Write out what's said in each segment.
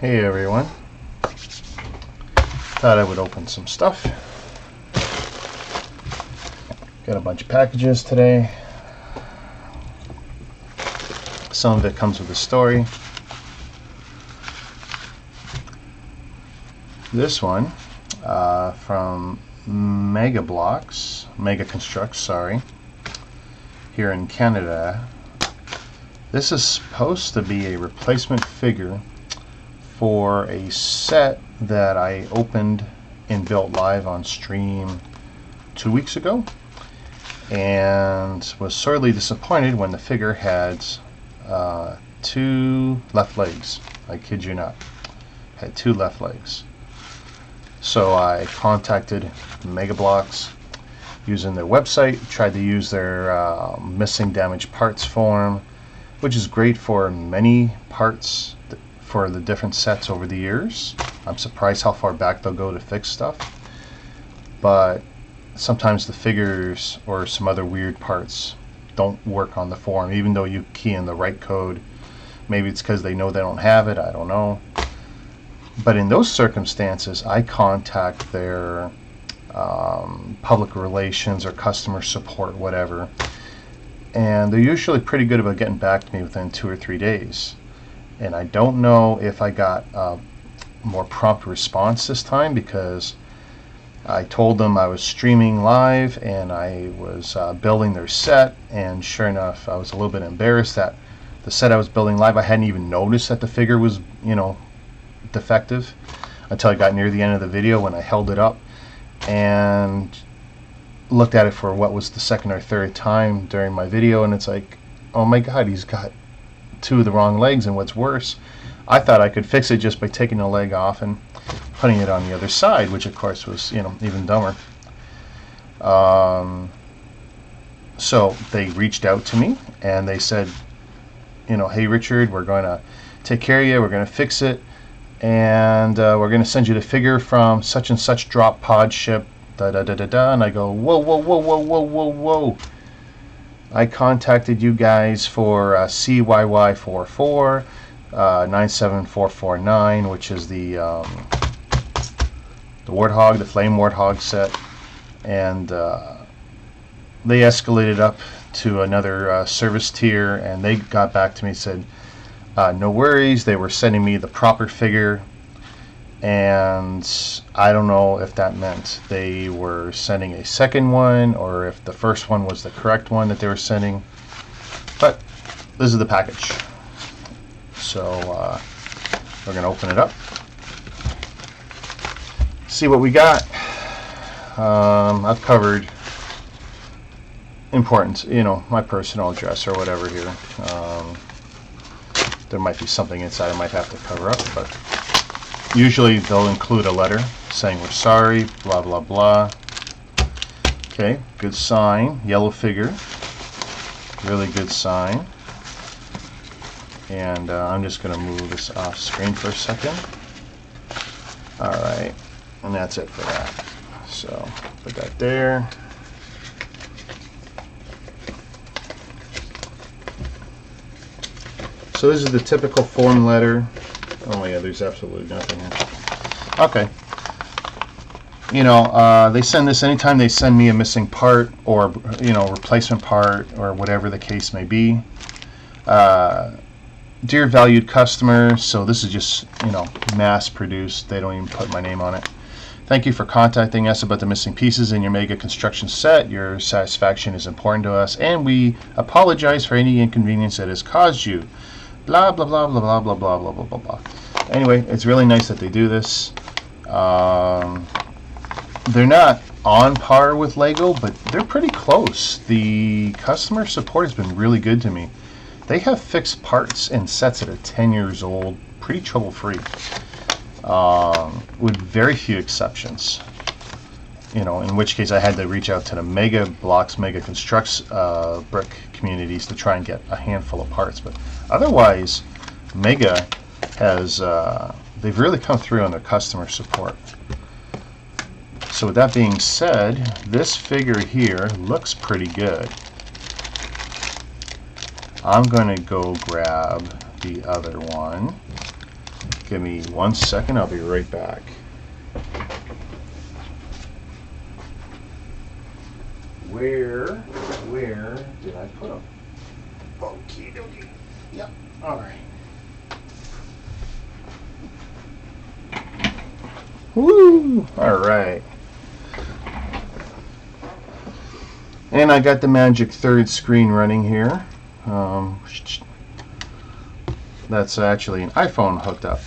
Hey everyone, thought I would open some stuff. Got a bunch of packages today. Some of it comes with a story. This one from Mega Constructs, sorry, here in Canada. This is supposed to be a replacement figure for a set that I opened and built live on stream 2 weeks ago, and was sorely disappointed when the figure had 2 left legs. I kid you not, had 2 left legs. So I contacted Mega Bloks using their website, tried to use their missing damaged parts form, which is great for many parts for the different sets over the years. I'm surprised how far back they'll go to fix stuff, but sometimes the figures or some other weird parts don't work on the forum, even though you key in the right code. Maybe it's because they know they don't have it, I don't know. But in those circumstances, I contact their public relations or customer support, whatever, and they're usually pretty good about getting back to me within 2 or 3 days. And I don't know if I got a more prompt response this time, because I told them I was streaming live and I was building their set, and sure enough, I was a little bit embarrassed that the set I was building live, I hadn't even noticed that the figure was, defective until I got near the end of the video, when I held it up and looked at it for what was the second or third time during my video, and it's like, oh my god, he's got 2 of the wrong legs. And what's worse, I thought I could fix it just by taking a leg off and putting it on the other side, which of course was, even dumber. So they reached out to me and they said, hey Richard, we're going to take care of you, we're going to fix it, and we're going to send you the figure from such and such drop pod ship, da da da da da. And I go, whoa. I contacted you guys for CYY44 97449, which is the Warthog, the Flame Warthog set, and they escalated up to another service tier, and they got back to me and said, no worries, they were sending me the proper figure. And I don't know if that meant they were sending a second one or if the first one was the correct one that they were sending, but this is the package. So we're going to open it up, see what we got. I've covered important, my personal address or whatever here. There might be something inside I might have to cover up, but usually they'll include a letter saying we're sorry, blah blah blah. Okay, good sign. Yellow figure, really good sign. And I'm just going to move this off screen for a second. Alright, and that's it for that. So put that there. So this is the typical form letter. Oh yeah, there's absolutely nothing here. Okay. They send this anytime they send me a missing part or, replacement part or whatever the case may be. Dear valued customer, so this is just, mass produced. They don't even put my name on it. Thank you for contacting us about the missing pieces in your Mega Construction set. Your satisfaction is important to us, and we apologize for any inconvenience that has caused you. Blah blah blah blah blah blah blah blah blah blah blah. Anyway, it's really nice that they do this. They're not on par with Lego, but they're pretty close. The customer support has been really good to me. They have fixed parts and sets that are 10 years old, pretty trouble-free, with very few exceptions. In which case I had to reach out to the Mega Bloks, Mega Constructs brick communities to try and get a handful of parts. But otherwise, Mega has, they've really come through on their customer support. So with that being said, this figure here looks pretty good. I'm going to go grab the other one. Give me 1 second, I'll be right back. Where did I put them? Okie dokie. Yep, alright. Woo! Alright. And I got the magic third screen running here. That's actually an iPhone hooked up.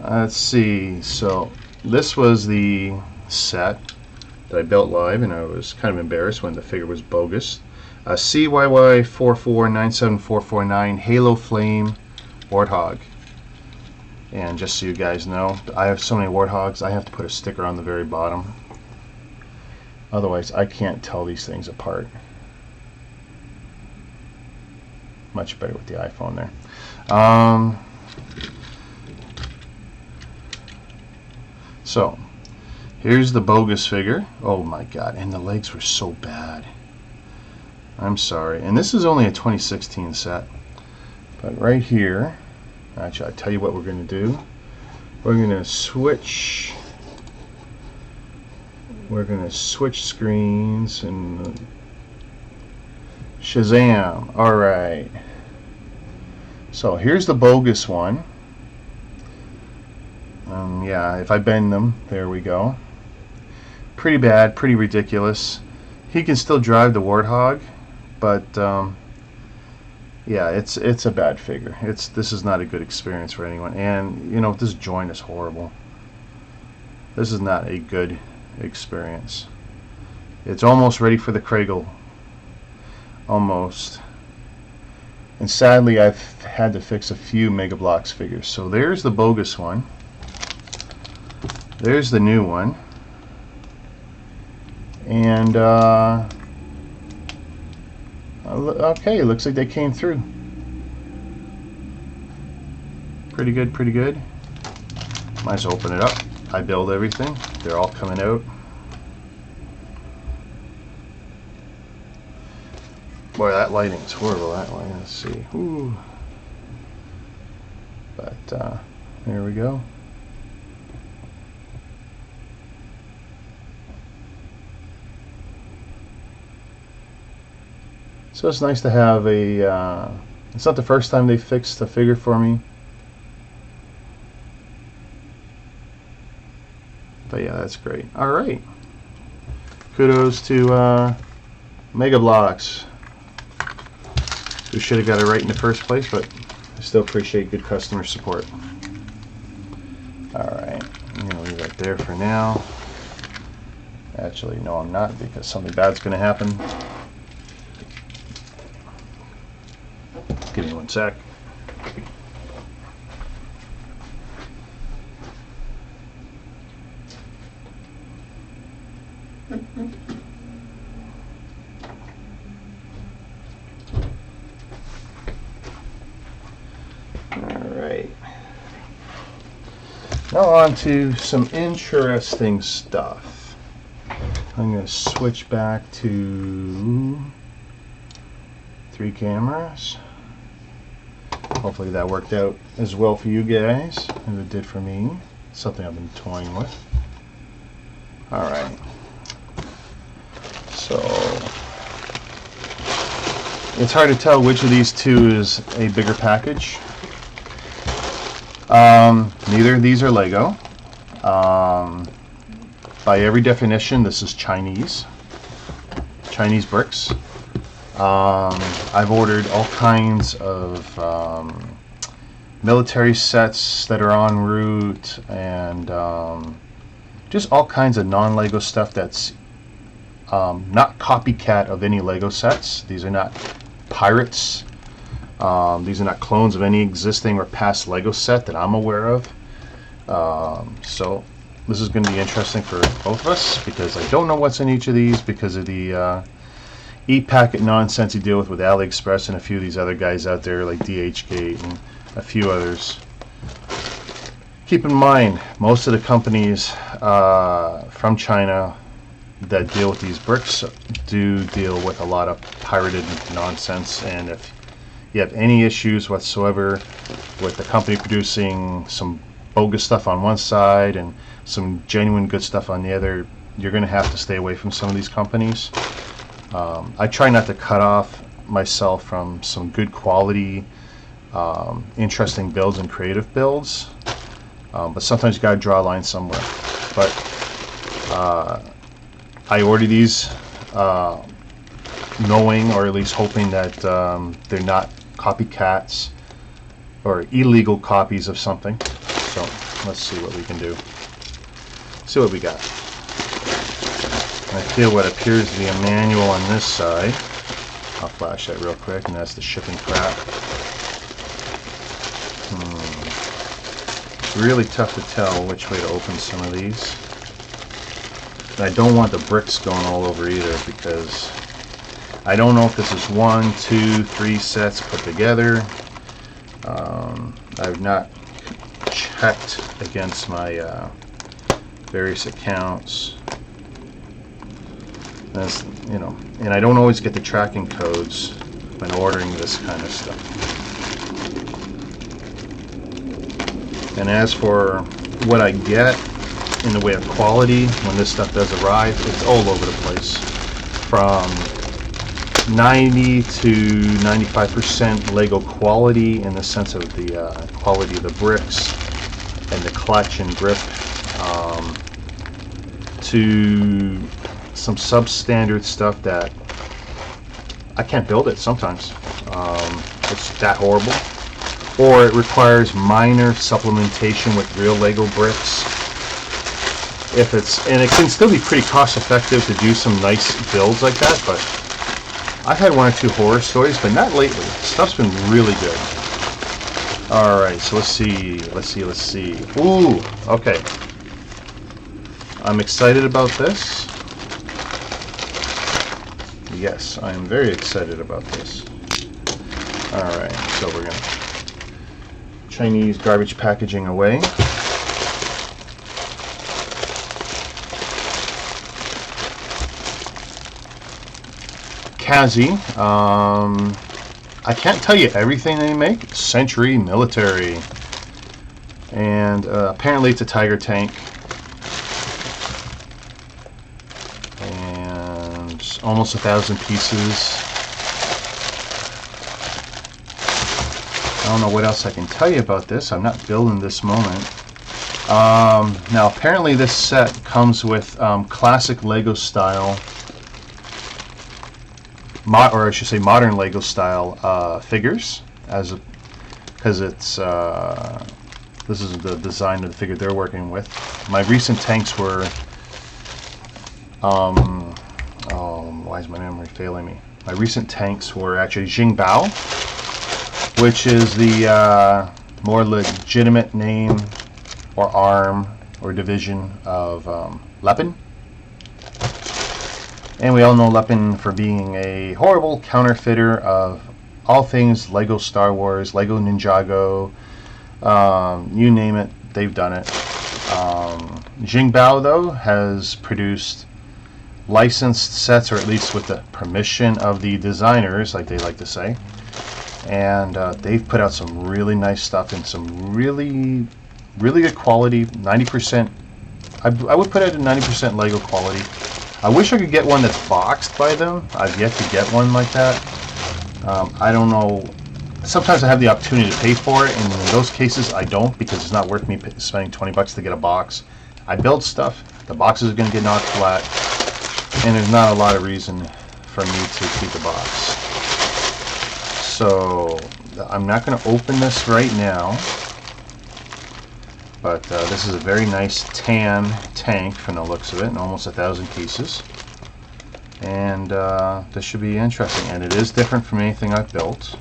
Let's see. So this was the set that I built live, and I was kind of embarrassed when the figure was bogus. A CYY4497449 Halo Flame Warthog. And just so you guys know, I have so many Warthogs, I have to put a sticker on the very bottom. Otherwise, I can't tell these things apart. Much better with the iPhone there. So, here's the bogus figure. Oh my god, and the legs were so bad. I'm sorry. And this is only a 2016 set. But right here, actually, I'll tell you what we're going to do. We're going to switch. We're going to switch screens and Shazam. Alright. So here's the bogus one. Yeah, if I bend them, there we go. Pretty bad, pretty ridiculous. He can still drive the Warthog, but yeah, it's a bad figure. This is not a good experience for anyone. And you know, this joint is horrible. This is not a good experience. It's almost ready for the cradle. Almost. And sadly, I've had to fix a few Mega Bloks figures. So there's the bogus one. There's the new one. And okay, it looks like they came through. Pretty good, pretty good. Might as well open it up. I build everything. They're all coming out. Boy, that lighting's horrible that way. Let's see. Ooh. But there we go. So it's nice to have a, it's not the first time they fixed the figure for me. But yeah, that's great. Alright. Kudos to Mega Bloks, who should have got it right in the first place, but I still appreciate good customer support. Alright, I'm going to leave that there for now. Actually, no, I'm not, because something bad's going to happen. Give me 1 sec. Alright. Now on to some interesting stuff. I'm going to switch back to 3 cameras. Hopefully that worked out as well for you guys as it did for me. Something I've been toying with. Alright. So it's hard to tell which of these two is a bigger package. Neither of these are Lego. By every definition, this is Chinese bricks. I've ordered all kinds of military sets that are en route, and just all kinds of non-Lego stuff that's not copycat of any Lego sets. These are not pirates. These are not clones of any existing or past Lego set that I'm aware of. So this is going to be interesting for both of us, because I don't know what's in each of these because of the e-packet nonsense you deal with AliExpress and a few of these other guys out there like DHgate and a few others. Keep in mind, most of the companies from China that deal with these bricks do deal with a lot of pirated nonsense, and if you have any issues whatsoever with the company producing some bogus stuff on one side and some genuine good stuff on the other, you're going to have to stay away from some of these companies. I try not to cut off myself from some good quality, interesting builds and creative builds, but sometimes you got to draw a line somewhere. But I order these knowing, or at least hoping, that they're not copycats or illegal copies of something. So let's see what we can do. See what we got. I feel what appears to be a manual on this side. I'll flash that real quick, and that's the shipping crap. It's really tough to tell which way to open some of these. And I don't want the bricks going all over either, because I don't know if this is 1, 2, 3 sets put together. I've not checked against my various accounts. That's, you know, and I don't always get the tracking codes when ordering this kind of stuff. And as for what I get in the way of quality when this stuff does arrive, it's all over the place. From 90 to 95% Lego quality, in the sense of the quality of the bricks and the clutch and grip, to some substandard stuff that I can't build it sometimes. It's that horrible. Or it requires minor supplementation with real Lego bricks. And it can still be pretty cost effective to do some nice builds like that, but I've had 1 or 2 horror stories, but not lately. Stuff's been really good. Alright, so let's see. Ooh, okay. I'm excited about this. Yes, I am very excited about this. Alright, so we're going to Chinese garbage packaging away. Kazi, I can't tell you everything they make. Century Military, and apparently it's a Tiger tank, and almost 1,000 pieces. I don't know what else I can tell you about this. I'm not building this moment. Now apparently this set comes with classic Lego style, or I should say modern Lego style figures, because it's this is the design of the figure they're working with. My recent tanks were why is my memory failing me? My recent tanks were actually Jingbao, which is the more legitimate name or arm or division of Lepin. And we all know Lepin for being a horrible counterfeiter of all things Lego Star Wars, Lego Ninjago, you name it, they've done it. Jingbao, though, has produced licensed sets, or at least with the permission of the designers, like they like to say. And they've put out some really nice stuff and some really good quality. 90%, I would put it at 90% Lego quality. I wish I could get one that's boxed by them. I've yet to get one like that. I don't know. Sometimes I have the opportunity to pay for it, and in those cases I don't, because it's not worth me spending 20 bucks to get a box. I build stuff. The boxes are going to get knocked flat, and there's not a lot of reason for me to keep the box. So I'm not going to open this right now, but this is a very nice tan tank from the looks of it, and almost 1,000 pieces. And this should be interesting, and it is different from anything I've built.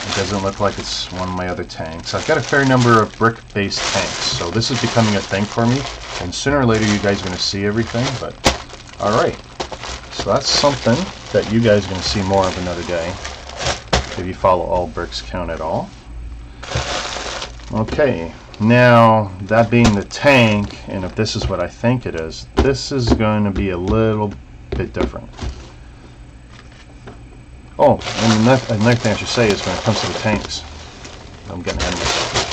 It doesn't look like it's one of my other tanks. I've got a fair number of brick-based tanks, so this is becoming a thing for me, and sooner or later you guys are going to see everything. But alright, so that's something that you guys are going to see more of another day, if you follow All Bricks Count at all. Okay, now that being the tank, and if this is what I think it is, this is going to be a little bit different. Oh, and another thing I should say is when it comes to the tanks, I'm getting ahead of myself.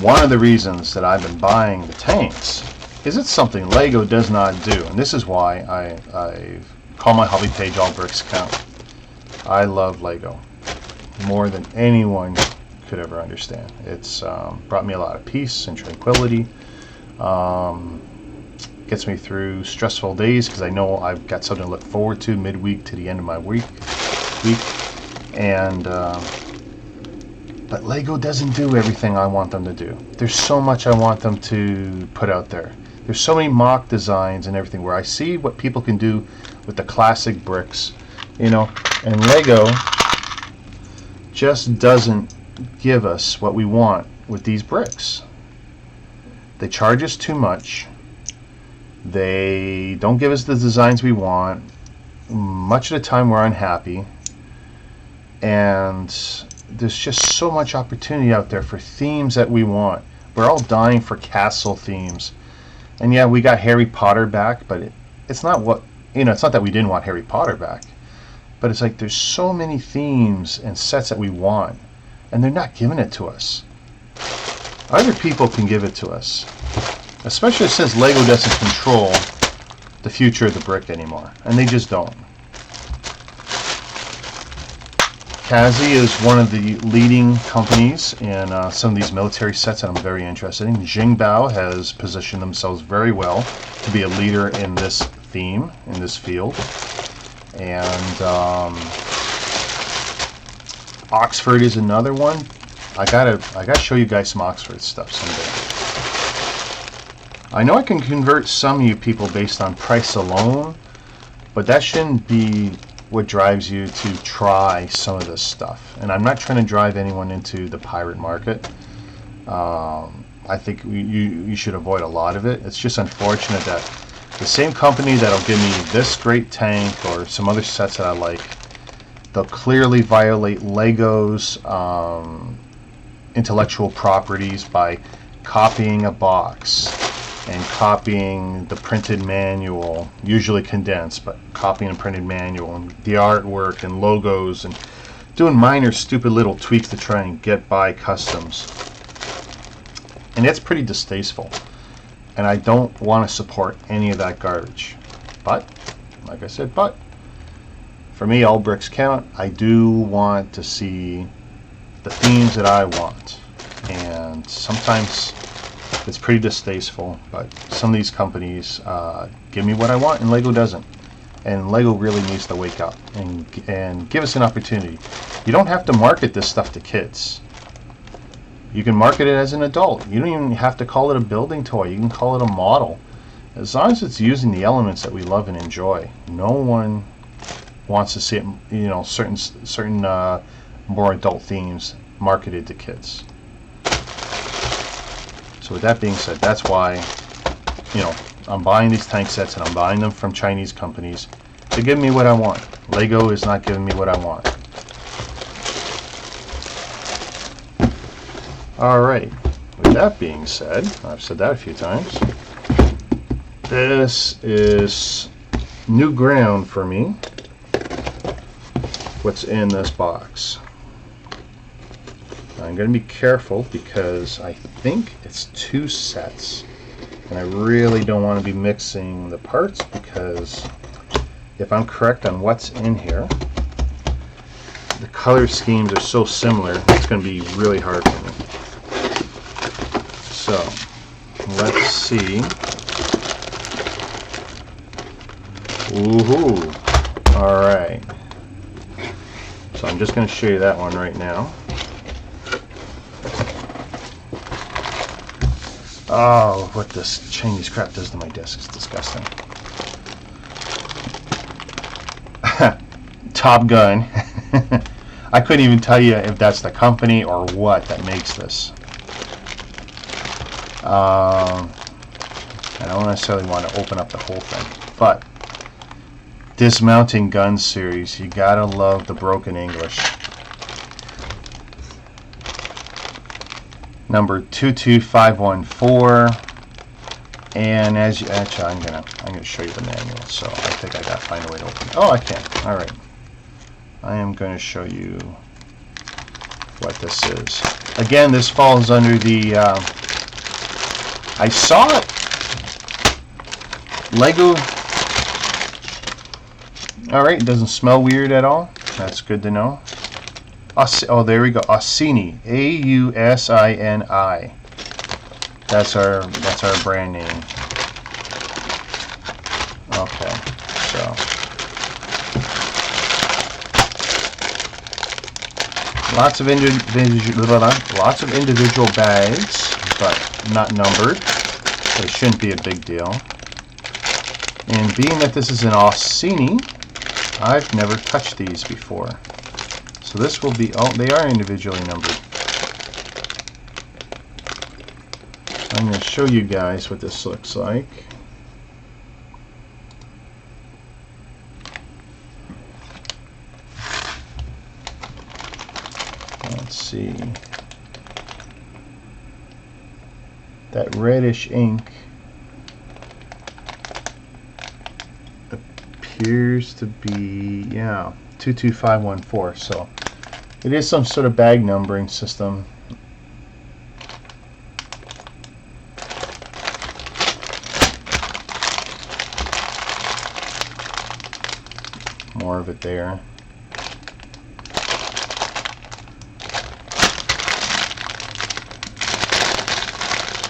One of the reasons that I've been buying the tanks is it's something Lego does not do, and this is why I call my hobby page All Bricks Count. I love Lego more than anyone could ever understand. It's brought me a lot of peace and tranquility. Gets me through stressful days because I know I've got something to look forward to midweek to the end of my week. And but Lego doesn't do everything I want them to do. There's so much I want them to put out there. There's so many mock designs and everything where I see what people can do with the classic bricks, you know, and Lego just doesn't give us what we want with these bricks. They charge us too much. They don't give us the designs we want. Much of the time we're unhappy. And there's just so much opportunity out there for themes that we want. We're all dying for castle themes. And yeah, we got Harry Potter back, but it's not what, you know, it's not that we didn't want Harry Potter back. But it's like there's so many themes and sets that we want, and they're not giving it to us. Other people can give it to us. Especially since Lego doesn't control the future of the brick anymore. And they just don't. Kazi is one of the leading companies in some of these military sets that I'm very interested in. Jingbao has positioned themselves very well to be a leader in this theme, in this field. And Oxford is another one. I gotta show you guys some Oxford stuff someday. I know I can convert some of you people based on price alone, but that shouldn't be what drives you to try some of this stuff. And I'm not trying to drive anyone into the pirate market. I think you should avoid a lot of it. It's just unfortunate that the same company that'll give me this great tank or some other sets that I like, they'll clearly violate Lego's intellectual properties by copying a box and copying the printed manual, usually condensed, but copying a printed manual and the artwork and logos and doing minor stupid little tweaks to try and get by customs. And it's pretty distasteful. And I don't want to support any of that garbage. But, like I said, for me, all bricks count. I do want to see the themes that I want. And sometimes it's pretty distasteful, but some of these companies give me what I want and Lego doesn't. And Lego really needs to wake up and give us an opportunity. You don't have to market this stuff to kids. You can market it as an adult. You don't even have to call it a building toy. You can call it a model. As long as it's using the elements that we love and enjoy. No one wants to see it, you know, certain more adult themes marketed to kids. So with that being said, that's why, you know, I'm buying these tank sets and I'm buying them from Chinese companies to give me what I want. Lego is not giving me what I want. Alright, with that being said, I've said that a few times, this is new ground for me, what's in this box. I'm going to be careful because I think it's 2 sets and I really don't want to be mixing the parts because if I'm correct on what's in here, the color schemes are so similar it's going to be really hard for me. So let's see. Woohoo! Alright. So I'm just going to show you that one right now. Oh, what this Chinese crap does to my desk is disgusting. Top Gun. I couldn't even tell you if that's the company or what that makes this. I don't necessarily want to open up the whole thing, but Dismounting Gun series, you gotta love the broken English. Number 22514, and as you, actually I'm gonna show you the manual, so I think I gotta find a way to open it. Oh, I can. All right. I am going to show you what this is. Again, this falls under the I saw it Lego. Alright, it doesn't smell weird at all. That's good to know. Oh, there we go. Ausini. A-U-S-I-N-I. That's our brand name. Okay, so lots of individual bags, but not numbered. So it shouldn't be a big deal. And being that this is an Ausini, I've never touched these before. So this will be, oh, they are individually numbered. I'm going to show you guys what this looks like. Let's see. That reddish ink appears to be, yeah, 22514. So it is some sort of bag numbering system. More of it there.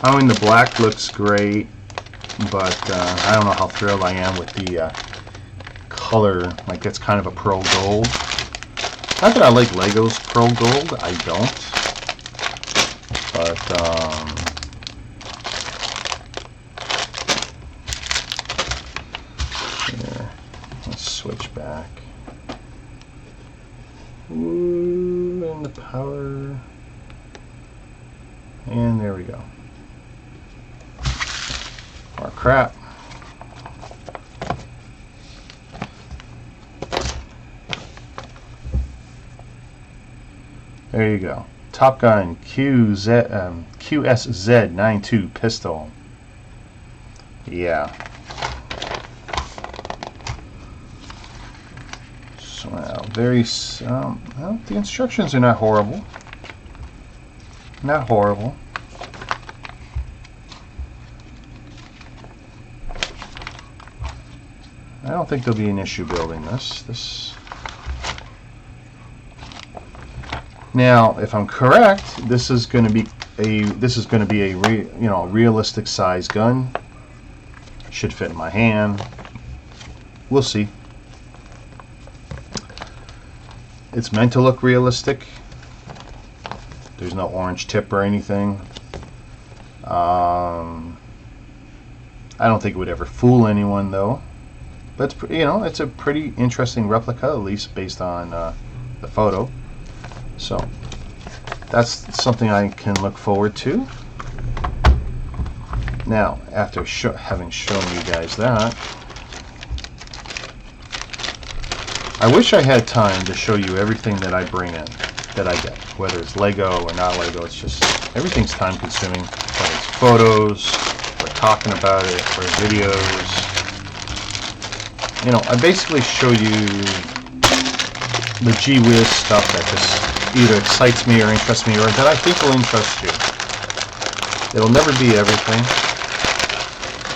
I mean, the black looks great, but I don't know how thrilled I am with the color. Like, it's kind of a pearl gold. Not that I like Lego's pearl gold, I don't. But here, let's switch back. Ooh, and the power, and there we go. More crap. There you go. Top Gun QSZ92 Pistol. Yeah. So, very. Well, the instructions are not horrible. Not horrible. I don't think there'll be an issue building this. Now, if I'm correct, this is going to be a realistic size gun. Should fit in my hand. We'll see. It's meant to look realistic. There's no orange tip or anything. I don't think it would ever fool anyone, though. But it's a pretty interesting replica, at least based on the photo. So that's something I can look forward to. Now, after having shown you guys that, I wish I had time to show you everything that I bring in, that I get, whether it's Lego or not Lego. It's just everything's time consuming. Whether it's photos, or talking about it, or videos. I basically show you the gee whiz stuff that just either excites me or interests me, or that I think will interest you. It'll never be everything.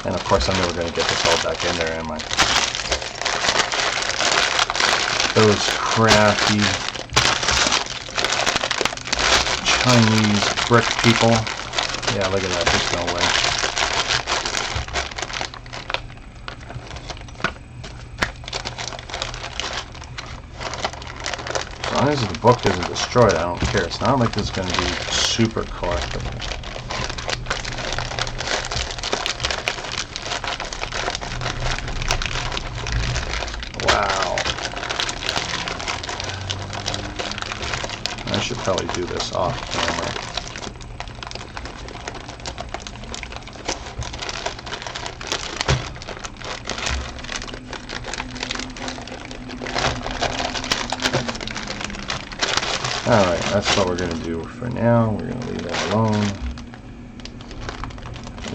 And of course, I'm never going to get this all back in there, am I? Those crafty Chinese brick people. Yeah, look at that. There's no way. As long as the book isn't destroyed, I don't care. It's not like this is going to be super collectible. Wow. I should probably do this off camera. Alright, that's what we're going to do for now. We're going to leave that alone.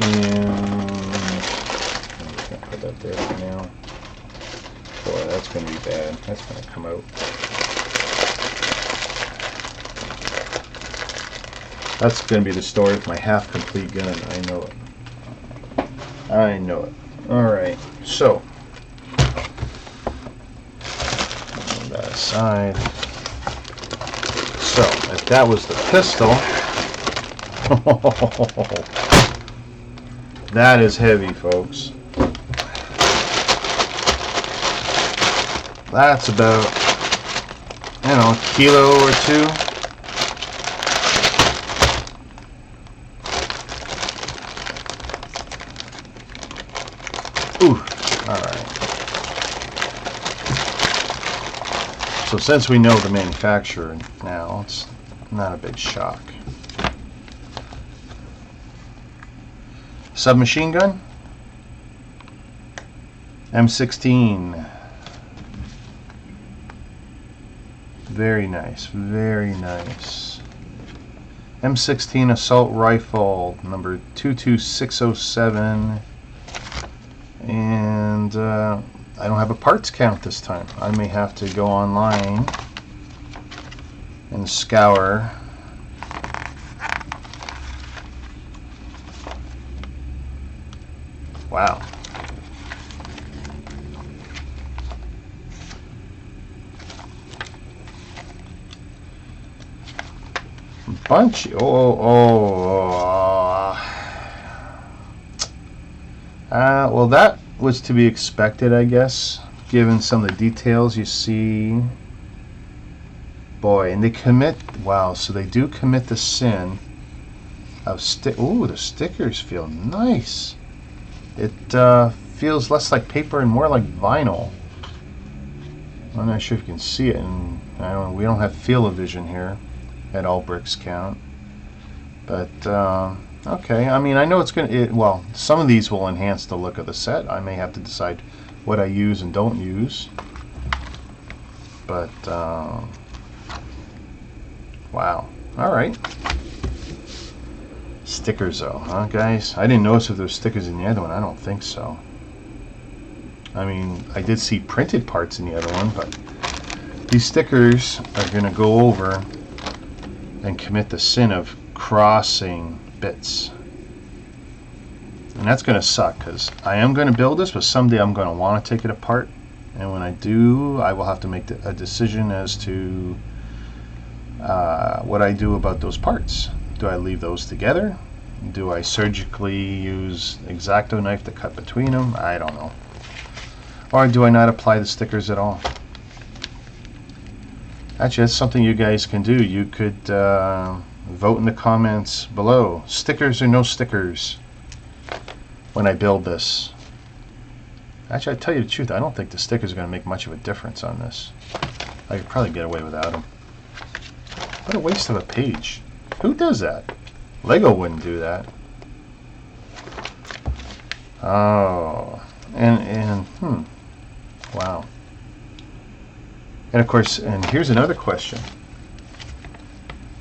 And I'm just going to put that there for now. Boy, that's going to be bad. That's going to come out. That's going to be the story of my half-complete gun. I know it. I know it. Alright, so move that aside. So, if that was the pistol, that is heavy, folks. That's about, you know, a kilo or two. Ooh, alright. So since we know the manufacturer now, it's not a big shock. Submachine gun, M16. Very nice, very nice. M16 assault rifle, number 22607. And I don't have a parts count this time. I may have to go online and scour. Wow. Bunch. Well, that was to be expected, I guess, given some of the details you see. Boy, and they commit. Wow, so they do commit the sin of Ooh, the stickers feel nice. It feels less like paper and more like vinyl. I'm not sure if you can see it, and we don't have field of vision here at All Bricks Count, but okay. I mean, I know it's gonna. Well, some of these will enhance the look of the set. I may have to decide what I use and don't use, but wow. All right. Stickers, though, huh, guys? I didn't notice if there's stickers in the other one. I don't think so. I mean, I did see printed parts in the other one, but these stickers are going to go over and commit the sin of crossing bits. And that's going to suck, because I am going to build this, but someday I'm going to want to take it apart. And when I do, I will have to make a decision as to what I do about those parts. Do I leave those together? Do I surgically use X-Acto knife to cut between them? I don't know. Or do I not apply the stickers at all? Actually, that's something you guys can do. You could vote in the comments below. Stickers or no stickers when I build this. Actually, I tell you the truth, I don't think the stickers are going to make much of a difference on this. I could probably get away without them. What a waste of a page. Who does that? Lego wouldn't do that. Oh, and wow. And of course, and here's another question.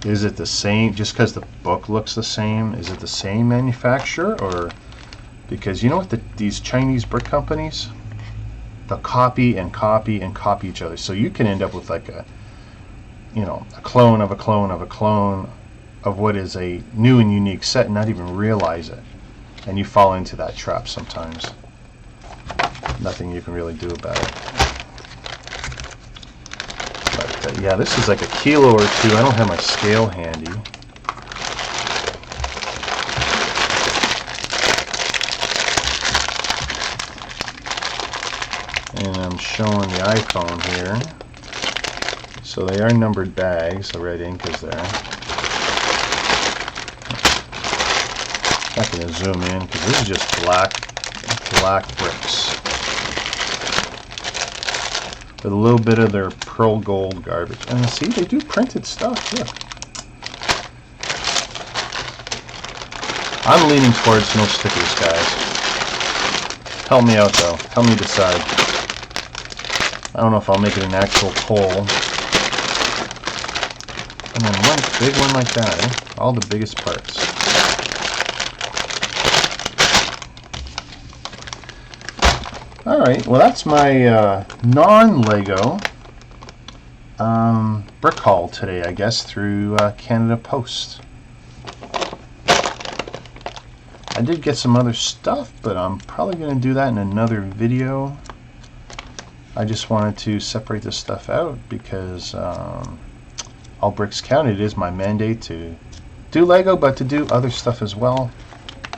Is it the same, just because the book looks the same, is it the same manufacturer? Or, because you know what, these Chinese brick companies, they'll copy and copy and copy each other. So you can end up with like a, you know, a clone of a clone of a clone of what is a new and unique set and not even realize it. And you fall into that trap sometimes. Nothing you can really do about it. But yeah, this is like a kilo or two. I don't have my scale handy. And I'm showing the iPhone here. So they are numbered bags, the red ink is there. I'm not going to zoom in because this is just black bricks with a little bit of their pearl gold garbage. And see, they do printed stuff. Look, I'm leaning towards no stickers, guys. Help me out though. Help me decide. I don't know if I'll make it an actual poll. And then one big one like that, eh? All the biggest parts. Alright, well that's my non-Lego brick haul today, I guess, through Canada Post. I did get some other stuff, but I'm probably going to do that in another video. I just wanted to separate this stuff out because all bricks count. It is my mandate to do Lego, but to do other stuff as well.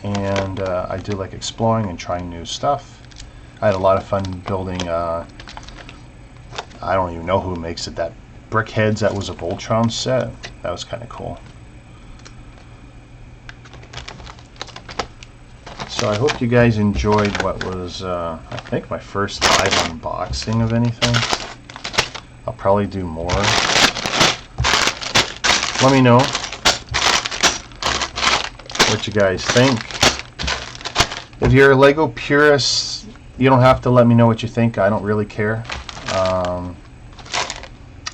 And I do like exploring and trying new stuff. I had a lot of fun building, I don't even know who makes it, that Brickheads that was a Voltron set. That was kind of cool. So I hope you guys enjoyed what was, I think, my first live unboxing of anything. I'll probably do more. Let me know what you guys think. If you're a Lego purist, you don't have to let me know what you think. I don't really care.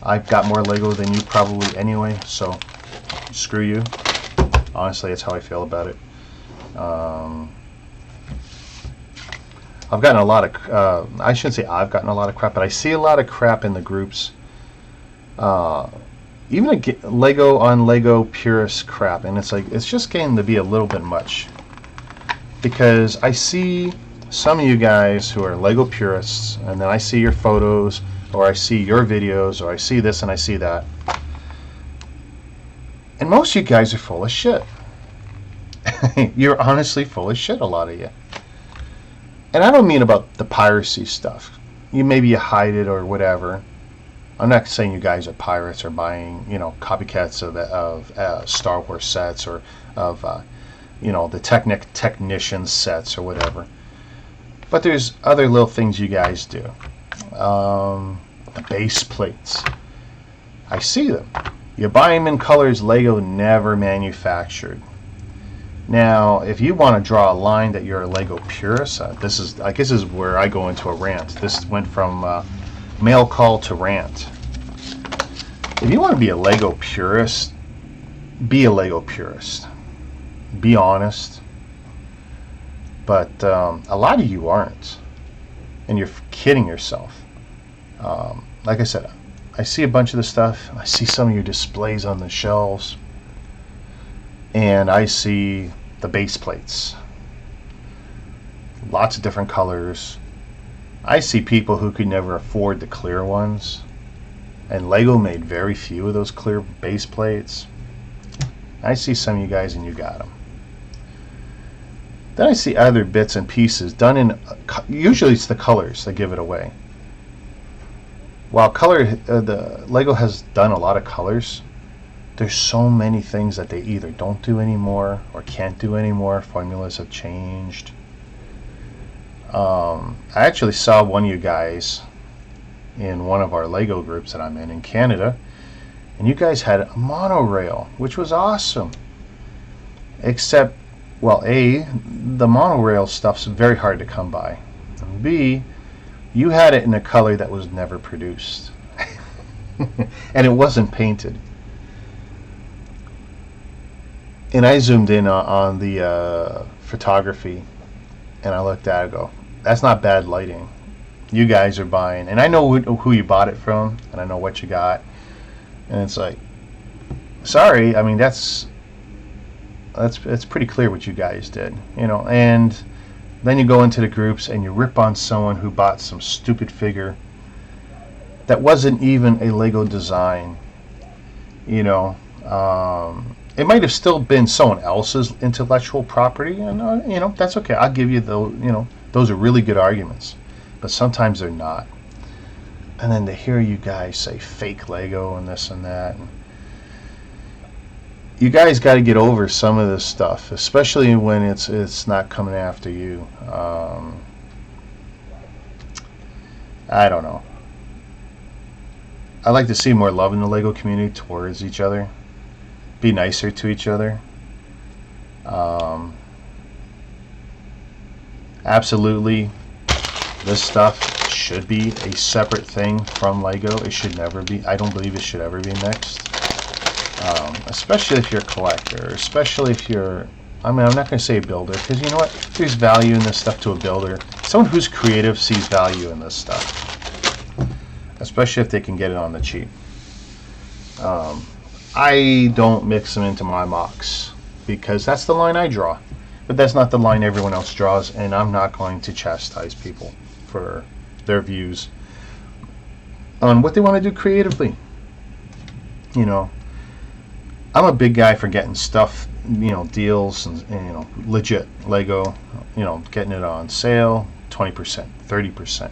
I've got more Lego than you probably anyway, so screw you. Honestly, that's how I feel about it. I've gotten a lot of, I shouldn't say I've gotten a lot of crap, but I see a lot of crap in the groups. Even a Lego on Lego purist crap, and it's like, it's just getting to be a little bit much. Because I see some of you guys who are Lego purists, and then I see your photos, or I see your videos, or I see this and I see that. And most of you guys are full of shit. You're honestly full of shit, a lot of you. And I don't mean about the piracy stuff. Maybe you hide it or whatever. I'm not saying you guys are pirates or buying, you know, copycats of Star Wars sets or of, you know, the Technician sets or whatever. But there's other little things you guys do. The base plates. I see them. You buy them in colors Lego never manufactured. Now, if you want to draw a line that you're a Lego purist, I guess this is where I go into a rant. This went from mail call to rant. If you want to be a Lego purist, be a Lego purist. Be honest. But a lot of you aren't. And you're kidding yourself. Like I said, I see a bunch of the stuff. I see some of your displays on the shelves. And I see the base plates. Lots of different colors. I see people who could never afford the clear ones. And Lego made very few of those clear base plates. I see some of you guys and you got them. Then I see other bits and pieces done in, usually it's the colors that give it away. While the Lego has done a lot of colors, there's so many things that they either don't do anymore or can't do anymore. Formulas have changed. I actually saw one of you guys in one of our Lego groups that I'm in Canada, and you guys had a monorail, which was awesome. Except, well, A, the monorail stuff's very hard to come by. And B, you had it in a color that was never produced. And it wasn't painted. And I zoomed in on the photography, and I looked at it and go, that's not bad lighting. You guys are buying, and I know who you bought it from, and I know what you got. And it's like, sorry, I mean, it's pretty clear what you guys did, you know. And then you go into the groups and you rip on someone who bought some stupid figure that wasn't even a Lego design, you know. It might have still been someone else's intellectual property, and you know, that's okay. I'll give you those. You know, those are really good arguments, but sometimes they're not. And then to hear you guys say fake Lego and this and that, and you guys got to get over some of this stuff, especially when it's not coming after you. I don't know. I like to see more love in the Lego community towards each other. Be nicer to each other. Absolutely, this stuff should be a separate thing from Lego. It should never be. I don't believe it should ever be mixed. Especially if you're a collector, especially if you're, I mean, I'm not going to say a builder, because you know what? There's value in this stuff to a builder. Someone who's creative sees value in this stuff, especially if they can get it on the cheap. I don't mix them into my mocks, because that's the line I draw. But that's not the line everyone else draws, and I'm not going to chastise people for their views on what they want to do creatively. You know, I'm a big guy for getting stuff, you know, deals and you know, legit Lego, you know, getting it on sale, 20%, 30%.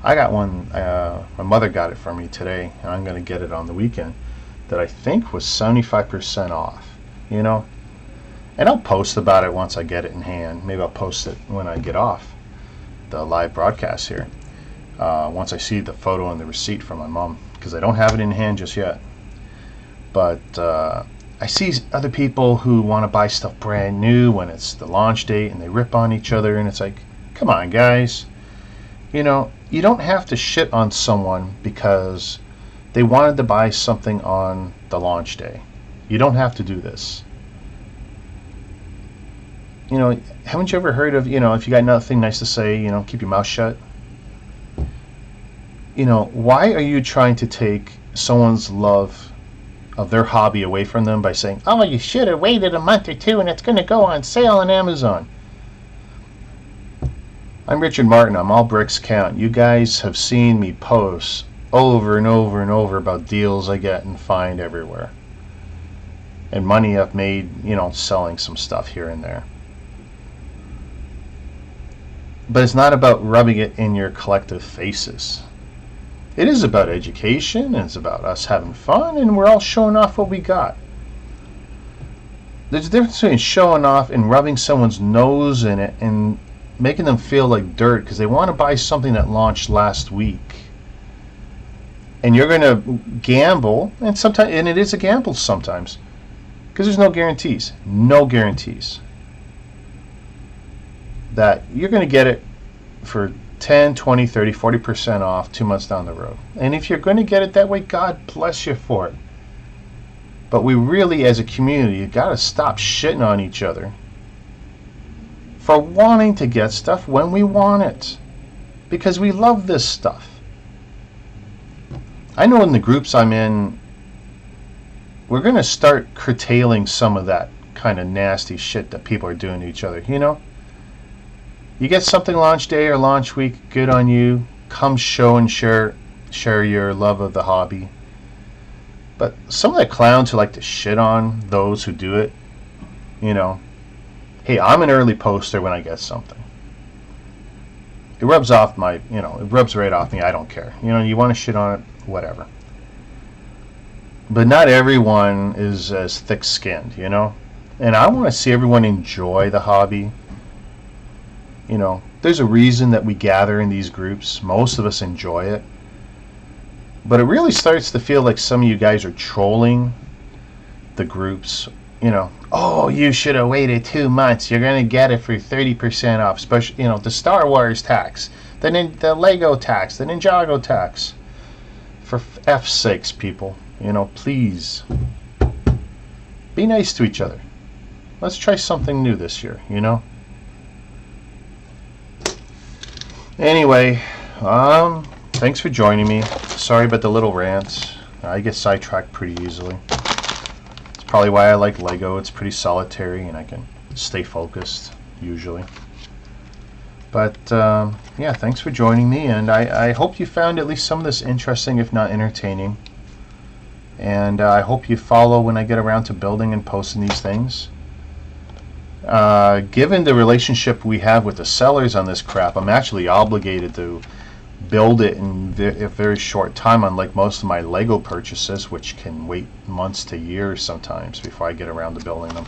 I got one, my mother got it for me today, and I'm going to get it on the weekend, that I think was 75% off, you know. And I'll post about it once I get it in hand. Maybe I'll post it when I get off the live broadcast here. Once I see the photo and the receipt from my mom, because I don't have it in hand just yet. But I see other people who want to buy stuff brand new when it's the launch date, and they rip on each other, and it's like, come on, guys. You know, you don't have to shit on someone because they wanted to buy something on the launch day. You don't have to do this. You know, haven't you ever heard of, you know, if you got nothing nice to say, you know, keep your mouth shut? You know, why are you trying to take someone's love of their hobby away from them by saying, oh, you should have waited a month or two and it's going to go on sale on Amazon? I'm Richard Martin. I'm All Bricks Count. You guys have seen me post over and over and over about deals I get and find everywhere. And money I've made, you know, selling some stuff here and there. But it's not about rubbing it in your collective faces. It is about education, and it's about us having fun, and we're all showing off what we got. There's a difference between showing off and rubbing someone's nose in it and making them feel like dirt because they want to buy something that launched last week. And you're going to gamble, and sometimes, and it is a gamble sometimes, because there's no guarantees. No guarantees that you're going to get it for 10, 20, 30, 40% off 2 months down the road. And if you're going to get it that way, God bless you for it. But we really, as a community, got to stop shitting on each other for wanting to get stuff when we want it. Because we love this stuff. I know in the groups I'm in, we're going to start curtailing some of that kind of nasty shit that people are doing to each other, you know? You get something launch day or launch week, good on you. Come show and share your love of the hobby. But some of the clowns who like to shit on those who do it, you know, hey, I'm an early poster when I get something. It rubs off my, you know, it rubs right off me. I don't care. You know, you want to shit on it, whatever. But not everyone is as thick-skinned, you know. And I want to see everyone enjoy the hobby. You know, there's a reason that we gather in these groups. Most of us enjoy it. But it really starts to feel like some of you guys are trolling the groups. You know, oh, you should have waited 2 months. You're going to get it for 30% off. Especially, you know, the Star Wars tax, the Lego tax, the Ninjago tax. For F's sakes, people, you know, please be nice to each other. Let's try something new this year, you know. Anyway, thanks for joining me. Sorry about the little rants. I get sidetracked pretty easily. It's probably why I like Lego. It's pretty solitary and I can stay focused, usually. But, yeah, thanks for joining me. And I hope you found at least some of this interesting, if not entertaining. And I hope you follow when I get around to building and posting these things. Given the relationship we have with the sellers on this crap, I'm actually obligated to build it in a very short time, unlike most of my Lego purchases, which can wait months to years sometimes before I get around to building them.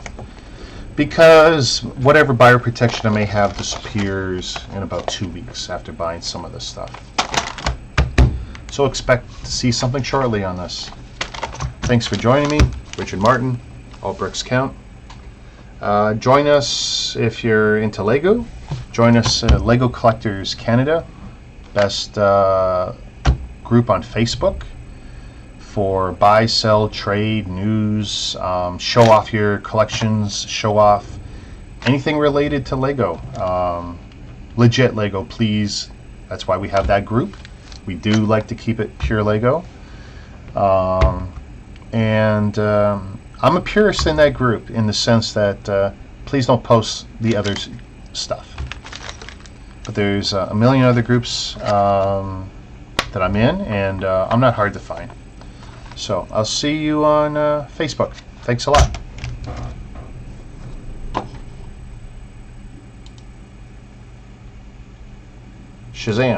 Because whatever buyer protection I may have disappears in about 2 weeks after buying some of this stuff. So expect to see something shortly on this. Thanks for joining me. Richard Martin, All Bricks Count. Join us if you're into Lego. Join us Lego Collectors Canada, best group on Facebook for buy, sell, trade, news, show off your collections, show off anything related to Lego. Legit Lego, please. That's why we have that group. We do like to keep it pure Lego. I'm a purist in that group in the sense that please don't post the other stuff. But there's a million other groups that I'm in, and I'm not hard to find. So I'll see you on Facebook. Thanks a lot. Shazam.